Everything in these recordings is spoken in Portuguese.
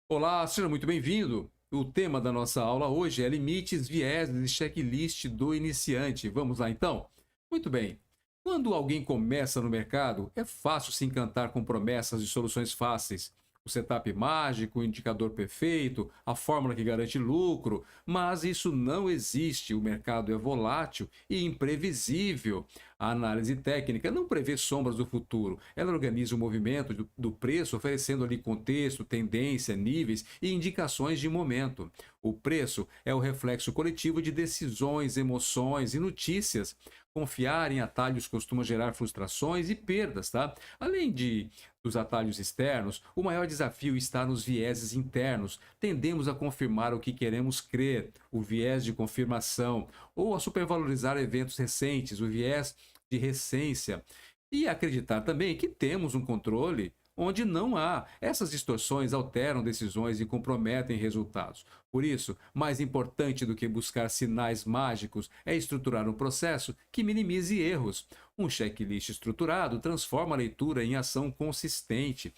Olá, seja muito bem-vindo. O tema da nossa aula hoje é limites, vieses e checklist do iniciante. Vamos lá então? Muito bem. Quando alguém começa no mercado, é fácil se encantar com promessas de soluções fáceis. O setup mágico, o indicador perfeito, a fórmula que garante lucro, mas isso não existe. O mercado é volátil e imprevisível. A análise técnica não prevê sombras do futuro. Ela organiza o movimento do preço, oferecendo ali contexto, tendência, níveis e indicações de momento. O preço é o reflexo coletivo de decisões, emoções e notícias. Confiar em atalhos costuma gerar frustrações e perdas, tá? Além dos atalhos externos, o maior desafio está nos vieses internos. Tendemos a confirmar o que queremos crer, o viés de confirmação, ou a supervalorizar eventos recentes, o viés de recência, e acreditar também que temos um controle onde não há. Essas distorções alteram decisões e comprometem resultados. Por isso, mais importante do que buscar sinais mágicos é estruturar um processo que minimize erros. Um checklist estruturado transforma a leitura em ação consistente.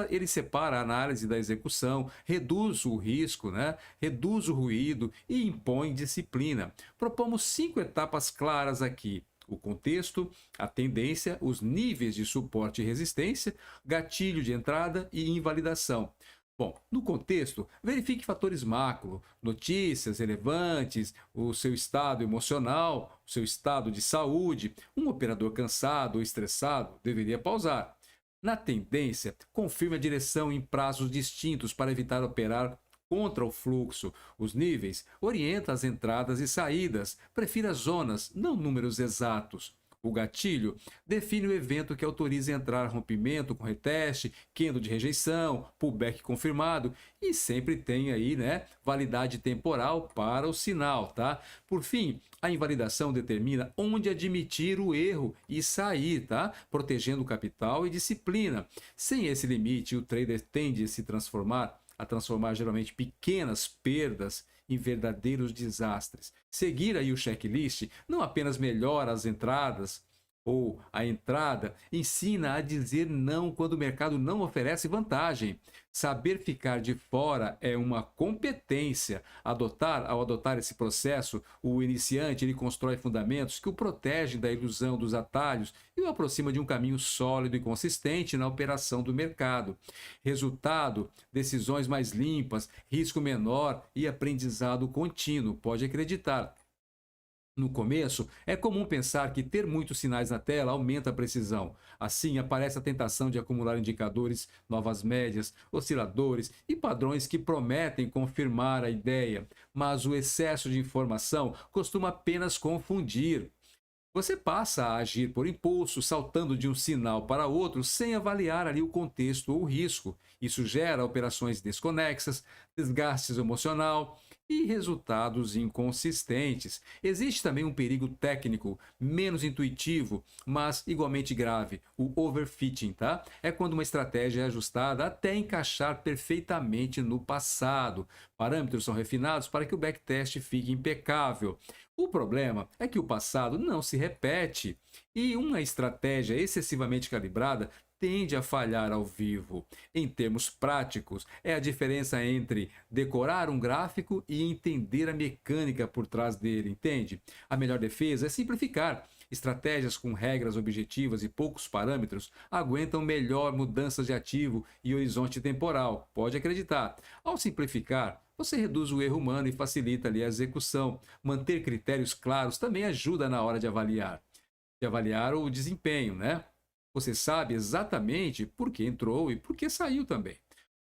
Ele separa a análise da execução, reduz o risco, né? Reduz o ruído e impõe disciplina. Propomos 5 etapas claras aqui: o contexto, a tendência, os níveis de suporte e resistência, gatilho de entrada e invalidação. Bom, no contexto, verifique fatores macro, notícias relevantes, o seu estado emocional, o seu estado de saúde. Um operador cansado ou estressado deveria pausar. Na tendência, confirme a direção em prazos distintos para evitar operar contra o fluxo. Os níveis, orienta as entradas e saídas. Prefira zonas, não números exatos. O gatilho define o evento que autoriza entrar: rompimento com reteste, candle de rejeição, pullback confirmado, e sempre tem aí, né, validade temporal para o sinal, tá? Por fim, a invalidação determina onde admitir o erro e sair, tá? Protegendo o capital e disciplina. Sem esse limite, o trader tende a transformar geralmente pequenas perdas em verdadeiros desastres. Seguir aí o checklist não apenas melhora as entradas ou a entrada, ensina a dizer não quando o mercado não oferece vantagem. Saber ficar de fora é uma competência. Ao adotar esse processo, o iniciante ele constrói fundamentos que o protegem da ilusão dos atalhos e o aproxima de um caminho sólido e consistente na operação do mercado. Resultado: decisões mais limpas, risco menor e aprendizado contínuo. Pode acreditar. No começo, é comum pensar que ter muitos sinais na tela aumenta a precisão. Assim, aparece a tentação de acumular indicadores, novas médias, osciladores e padrões que prometem confirmar a ideia. Mas o excesso de informação costuma apenas confundir. Você passa a agir por impulso, saltando de um sinal para outro sem avaliar ali o contexto ou o risco. Isso gera operações desconexas, desgaste emocional e resultados inconsistentes. Existe também um perigo técnico, menos intuitivo, mas igualmente grave: o overfitting, tá? É quando uma estratégia é ajustada até encaixar perfeitamente no passado. Parâmetros são refinados para que o backtest fique impecável. O problema é que o passado não se repete e uma estratégia excessivamente calibrada tende a falhar ao vivo. Em termos práticos, é a diferença entre decorar um gráfico e entender a mecânica por trás dele, entende? A melhor defesa é simplificar. Estratégias com regras objetivas e poucos parâmetros aguentam melhor mudanças de ativo e horizonte temporal. Pode acreditar. Ao simplificar, você reduz o erro humano e facilita ali a execução. Manter critérios claros também ajuda na hora de avaliar o desempenho, né? Você sabe exatamente por que entrou e por que saiu também.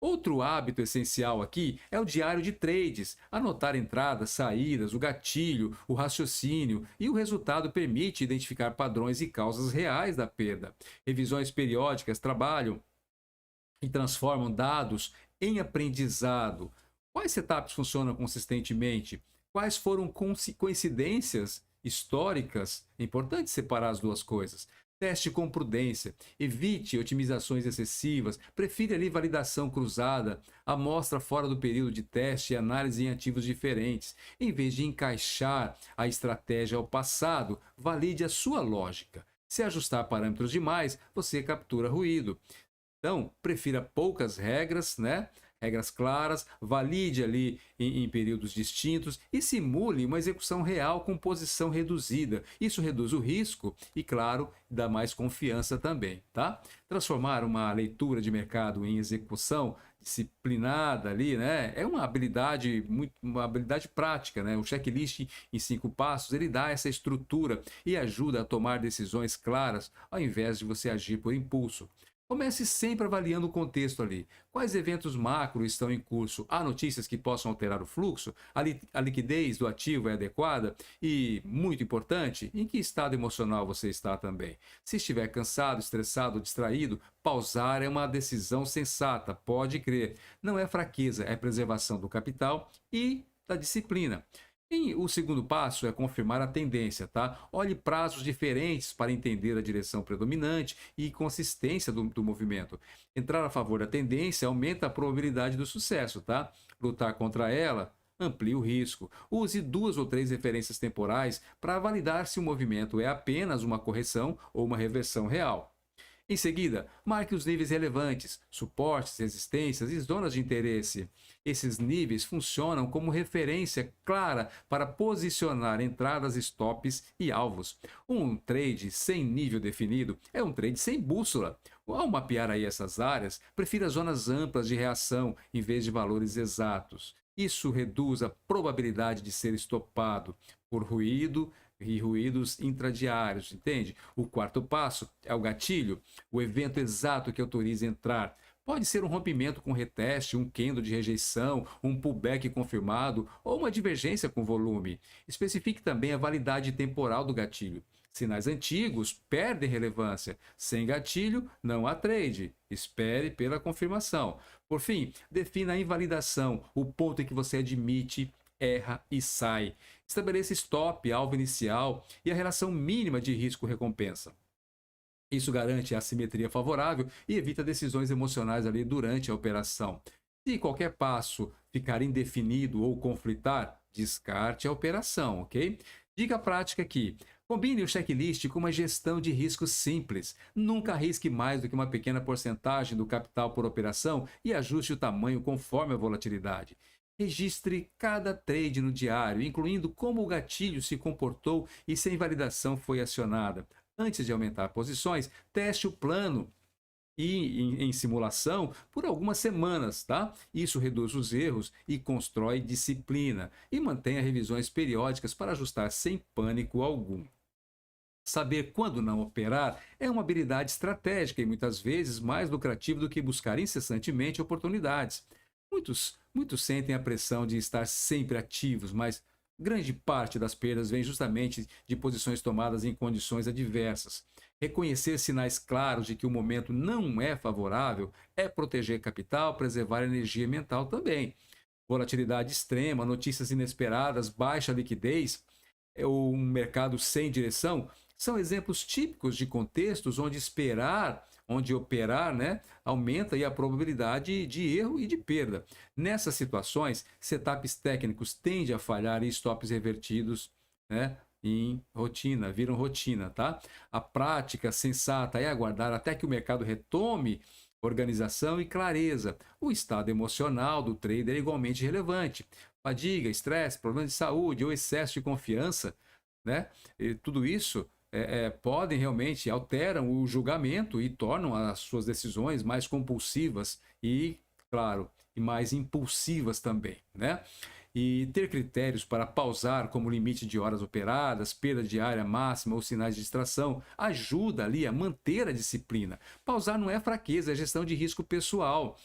Outro hábito essencial aqui é o diário de trades. Anotar entradas, saídas, o gatilho, o raciocínio e o resultado permite identificar padrões e causas reais da perda. Revisões periódicas trabalham e transformam dados em aprendizado. Quais setups funcionam consistentemente? Quais foram coincidências históricas? É importante separar as duas coisas. Teste com prudência, evite otimizações excessivas, prefira ali validação cruzada, amostra fora do período de teste e análise em ativos diferentes. Em vez de encaixar a estratégia ao passado, valide a sua lógica. Se ajustar parâmetros demais, você captura ruído. Então, prefira poucas regras, né? regras claras, valide ali em períodos distintos e simule uma execução real com posição reduzida. Isso reduz o risco e, claro, dá mais confiança também, tá? Transformar uma leitura de mercado em execução disciplinada ali, né? É uma habilidade prática, né? O checklist em 5 passos, ele dá essa estrutura e ajuda a tomar decisões claras, ao invés de você agir por impulso. Comece sempre avaliando o contexto ali. Quais eventos macro estão em curso? Há notícias que possam alterar o fluxo? A liquidez do ativo é adequada? E, muito importante, em que estado emocional você está também? Se estiver cansado, estressado ou distraído, pausar é uma decisão sensata, pode crer. Não é fraqueza, é preservação do capital e da disciplina. E o segundo passo é confirmar a tendência, tá? Olhe prazos diferentes para entender a direção predominante e consistência do movimento. Entrar a favor da tendência aumenta a probabilidade do sucesso, tá? Lutar contra ela amplia o risco. Use 2 ou 3 referências temporais para validar se o movimento é apenas uma correção ou uma reversão real. Em seguida, marque os níveis relevantes, suportes, resistências e zonas de interesse. Esses níveis funcionam como referência clara para posicionar entradas, stops e alvos. Um trade sem nível definido é um trade sem bússola. Ao mapear aí essas áreas, prefira zonas amplas de reação em vez de valores exatos. Isso reduz a probabilidade de ser estopado por ruído e ruídos intradiários, entende? O quarto passo é o gatilho, o evento exato que autoriza entrar. Pode ser um rompimento com reteste, um candle de rejeição, um pullback confirmado ou uma divergência com volume. Especifique também a validade temporal do gatilho. Sinais antigos perdem relevância. Sem gatilho, não há trade. Espere pela confirmação. Por fim, defina a invalidação, o ponto em que você admite, erra e sai. Estabeleça stop, alvo inicial e a relação mínima de risco-recompensa. Isso garante a assimetria favorável e evita decisões emocionais ali durante a operação. Se qualquer passo ficar indefinido ou conflitar, descarte a operação, ok? Dica prática aqui. Combine o checklist com uma gestão de risco simples. Nunca arrisque mais do que uma pequena porcentagem do capital por operação e ajuste o tamanho conforme a volatilidade. Registre cada trade no diário, incluindo como o gatilho se comportou e se a invalidação foi acionada. Antes de aumentar posições, teste o plano em simulação por algumas semanas, tá? Isso reduz os erros e constrói disciplina e mantenha revisões periódicas para ajustar sem pânico algum. Saber quando não operar é uma habilidade estratégica e muitas vezes mais lucrativa do que buscar incessantemente oportunidades. Muitos sentem a pressão de estar sempre ativos, mas grande parte das perdas vem justamente de posições tomadas em condições adversas. Reconhecer sinais claros de que o momento não é favorável é proteger capital, preservar energia mental também. Volatilidade extrema, notícias inesperadas, baixa liquidez ou um mercado sem direção são exemplos típicos de contextos onde operar, né, aumenta aí a probabilidade de erro e de perda. Nessas situações, setups técnicos tendem a falhar e stops revertidos, né, viram rotina, tá? A prática sensata é aguardar até que o mercado retome organização e clareza. O estado emocional do trader é igualmente relevante. Fadiga, estresse, problemas de saúde ou excesso de confiança, né? E tudo isso podem realmente alteram o julgamento e tornam as suas decisões mais compulsivas e, claro, e mais impulsivas também, né? E ter critérios para pausar, como limite de horas operadas, perda diária máxima ou sinais de distração, ajuda ali a manter a disciplina. Pausar não é fraqueza, é gestão de risco pessoal.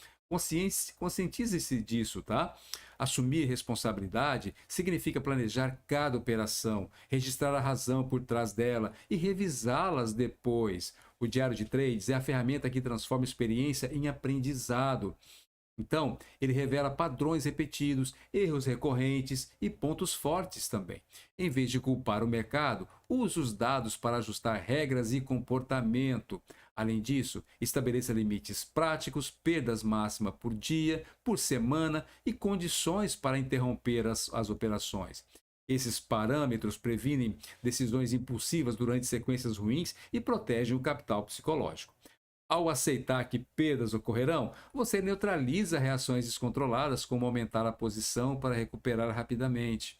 Conscientize-se disso, tá? Assumir responsabilidade significa planejar cada operação, registrar a razão por trás dela e revisá-las depois. O diário de trades é a ferramenta que transforma experiência em aprendizado. Então, ele revela padrões repetidos, erros recorrentes e pontos fortes também. Em vez de culpar o mercado, use os dados para ajustar regras e comportamento. Além disso, estabeleça limites práticos, perdas máximas por dia, por semana e condições para interromper as operações. Esses parâmetros previnem decisões impulsivas durante sequências ruins e protegem o capital psicológico. Ao aceitar que perdas ocorrerão, você neutraliza reações descontroladas, como aumentar a posição para recuperar rapidamente.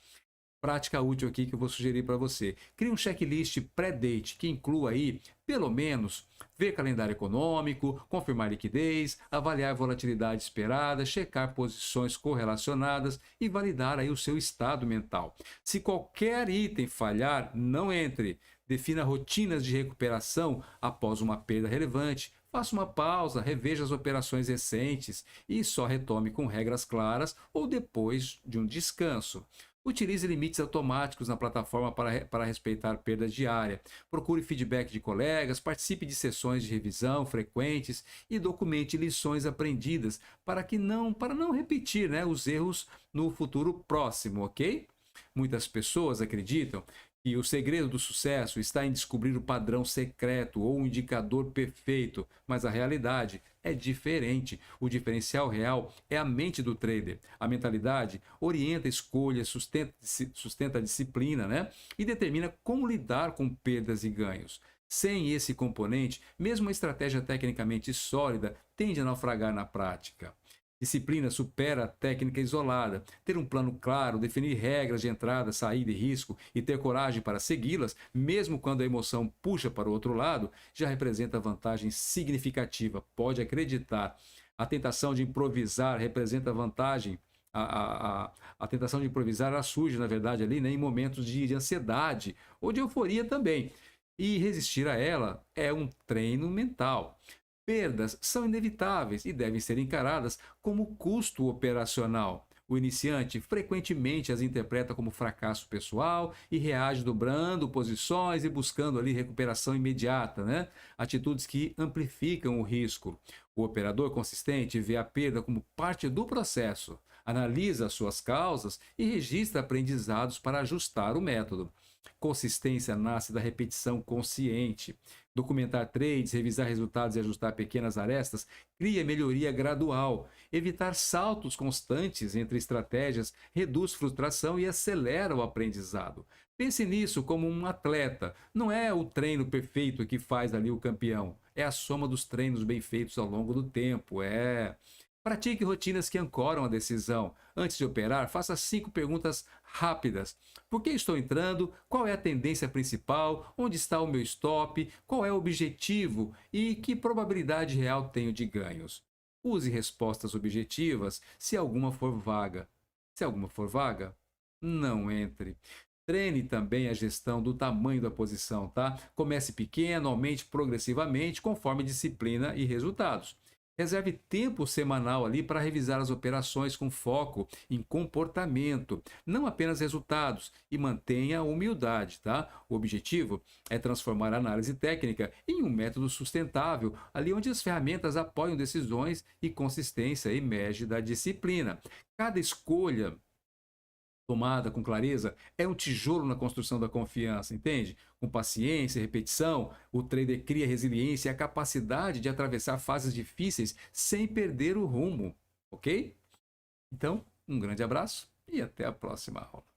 Prática útil aqui que eu vou sugerir para você. Crie um checklist pré-date que inclua aí, pelo menos, ver calendário econômico, confirmar liquidez, avaliar a volatilidade esperada, checar posições correlacionadas e validar aí o seu estado mental. Se qualquer item falhar, não entre. Defina rotinas de recuperação após uma perda relevante. Faça uma pausa, reveja as operações recentes e só retome com regras claras ou depois de um descanso. Utilize limites automáticos na plataforma para respeitar perda diária. Procure feedback de colegas, participe de sessões de revisão frequentes e documente lições aprendidas para não repetir, né, os erros no futuro próximo, ok? Muitas pessoas acreditam que o segredo do sucesso está em descobrir o padrão secreto ou o indicador perfeito, mas a realidade é diferente. O diferencial real é a mente do trader. A mentalidade orienta escolhas, sustenta a disciplina, né? E determina como lidar com perdas e ganhos. Sem esse componente, mesmo uma estratégia tecnicamente sólida tende a naufragar na prática. Disciplina supera a técnica isolada. Ter um plano claro, definir regras de entrada, saída e risco e ter coragem para segui-las, mesmo quando a emoção puxa para o outro lado, já representa vantagem significativa. Pode acreditar. A tentação de improvisar representa vantagem. A tentação de improvisar ela surge, na verdade, ali, né, em momentos de ansiedade ou de euforia também. E resistir a ela é um treino mental. Perdas são inevitáveis e devem ser encaradas como custo operacional. O iniciante frequentemente as interpreta como fracasso pessoal e reage dobrando posições e buscando ali recuperação imediata, né? Atitudes que amplificam o risco. O operador consistente vê a perda como parte do processo, analisa suas causas e registra aprendizados para ajustar o método. Consistência nasce da repetição consciente. Documentar trades, revisar resultados e ajustar pequenas arestas cria melhoria gradual. Evitar saltos constantes entre estratégias reduz frustração e acelera o aprendizado. Pense nisso como um atleta. Não é o treino perfeito que faz ali o campeão. É a soma dos treinos bem feitos ao longo do tempo. Pratique rotinas que ancoram a decisão. Antes de operar, faça 5 perguntas rápidas. Por que estou entrando? Qual é a tendência principal? Onde está o meu stop? Qual é o objetivo? E que probabilidade real tenho de ganhos? Use respostas objetivas se alguma for vaga. Se alguma for vaga, não entre. Treine também a gestão do tamanho da posição, tá? Comece pequeno, aumente progressivamente conforme disciplina e resultados. Reserve tempo semanal ali para revisar as operações com foco em comportamento, não apenas resultados, e mantenha a humildade, tá? O objetivo é transformar a análise técnica em um método sustentável, ali onde as ferramentas apoiam decisões e consistência emerge da disciplina. Cada escolha tomada com clareza é um tijolo na construção da confiança, entende? Com paciência e repetição, o trader cria resiliência e a capacidade de atravessar fases difíceis sem perder o rumo, ok? Então, um grande abraço e até a próxima aula.